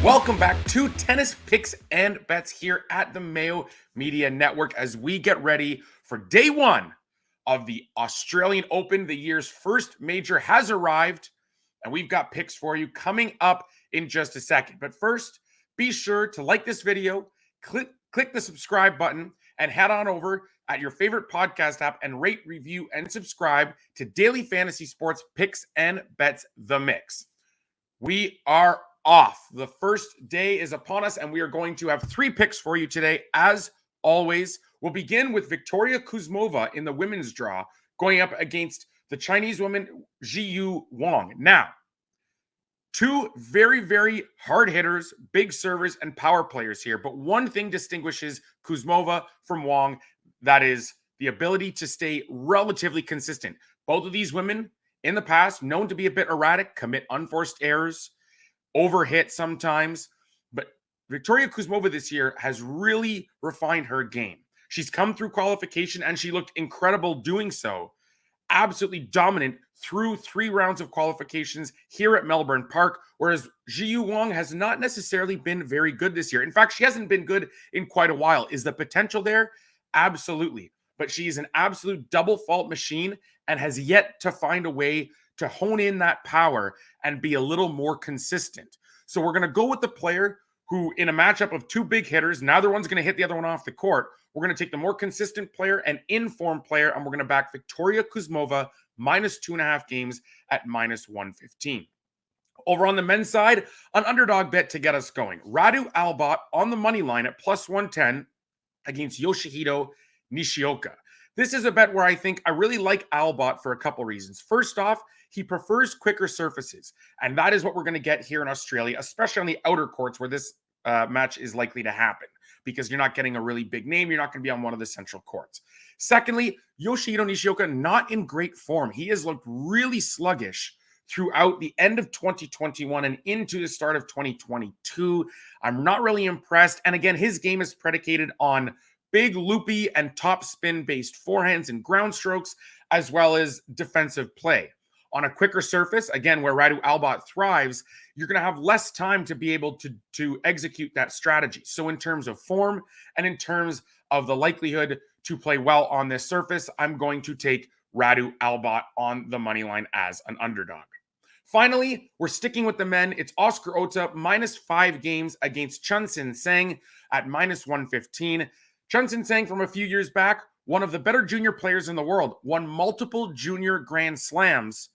Welcome back to Tennis Picks and Bets here at the Mayo Media Network as we get ready for day one of the Australian Open. The year's first major has arrived, and we've got picks for you coming up in just a second. But first, be sure to like this video, click the subscribe button, and head on over at your favorite podcast app and rate, review, and subscribe to Daily Fantasy Sports Picks and Bets The Mix. We are off. The first day is upon us, and we are going to have three picks for you today. As always, we'll begin with Victoria Kuzmova in the women's draw, going up against the Chinese woman, Wang. Now, two very, very hard hitters, big servers, and power players here. But one thing distinguishes Kuzmova from Wang, that is the ability to stay relatively consistent. Both of these women in the past known to be a bit erratic, commit unforced errors, overhit sometimes. But Victoria Kuzmova this year has really refined her game. She's come through qualification and she looked incredible doing so. Absolutely dominant through 3 rounds of qualifications here at Melbourne Park, whereas Wang has not necessarily been very good this year. In fact, she hasn't been good in quite a while. Is the potential there? Absolutely. But she's an absolute double fault machine and has yet to find a way to hone in that power and be a little more consistent. So we're going to go with the player who, in a matchup of two big hitters, neither one's going to hit the other one off the court. We're going to take the more consistent player and in-form player, and we're going to back Victoria Kuzmova minus 2.5 games at minus 115. Over on the men's side, an underdog bet to get us going. Albot on the money line at plus 110 against Yoshihito Nishioka. This is a bet where I think I really like Albot for a couple reasons. First off, he prefers quicker surfaces, and that is what we're going to get here in Australia, especially on the outer courts where this match is likely to happen, because you're not getting a really big name. You're not going to be on one of the central courts. Secondly, Yoshihito Nishioka not in great form. He has looked really sluggish throughout the end of 2021 and into the start of 2022. I'm not really impressed. And again, his game is predicated on big loopy and top spin based forehands and ground strokes, as well as defensive play. On a quicker surface, again, where Albot thrives, you're going to have less time to be able to execute that strategy. So in terms of form and in terms of the likelihood to play well on this surface, I'm going to take Albot on the money line as an underdog. Finally, we're sticking with the men. It's Oscar Otte minus 5 games against Tseng at minus 115. Tseng from a few years back, one of the better junior players in the world, won multiple junior Grand Slams,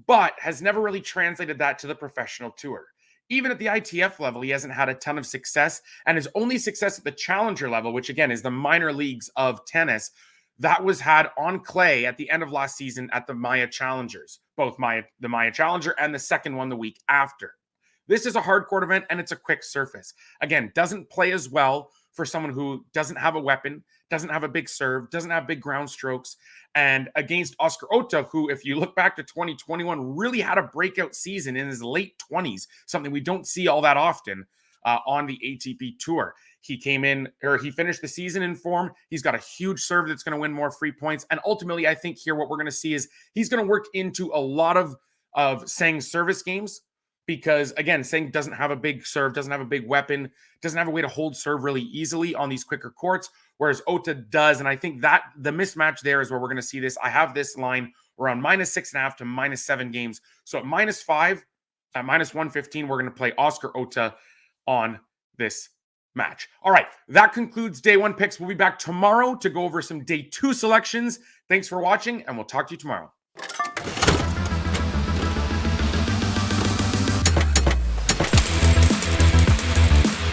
but has never really translated that to the professional tour. Even at the ITF level, he hasn't had a ton of success, and his only success at the challenger level, which again is the minor leagues of tennis, that was had on clay at the end of last season at the Mayo Challengers, both the Mayo Challenger and the second one the week after. This is a hard court event, and it's a quick surface. Again, doesn't play as well for someone who doesn't have a weapon, doesn't have a big serve, doesn't have big ground strokes. And against Oscar Otte, who, if you look back to 2021, really had a breakout season in his late 20s, something we don't see all that often on the ATP Tour. He finished the season in form. He's got a huge serve that's going to win more free points. And ultimately, I think here what we're going to see is he's going to work into a lot of Tseng's service games, because, again, Tseng doesn't have a big serve, doesn't have a big weapon, doesn't have a way to hold serve really easily on these quicker courts, whereas Otte does. And I think that the mismatch there is where we're going to see this. I have this line around minus 6.5 to minus 7 games. So at minus 5, at minus 115, we're going to play Oscar Otte on this match. All right, that concludes day one picks. We'll be back tomorrow to go over some day 2 selections. Thanks for watching, and we'll talk to you tomorrow.